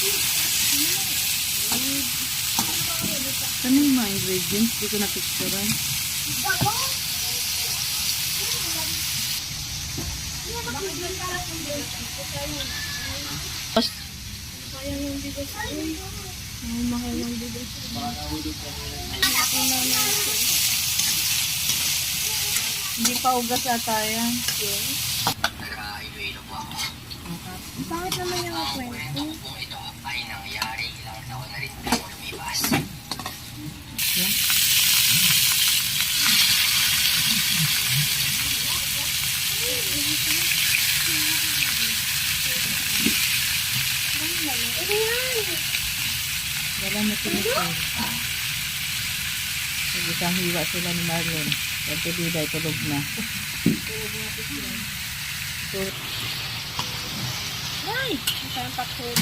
Ano yung mga ingredients? Di ko napicturean. Sayang yung bigas. Ang mahal ng bigas. Hindi pa ugas ata yan. Bakit naman yung kwento? Wala na tinitira. Isang hiwa sila ni Marlon. Pagka Diday, tulog na. Ay! Isang pakso.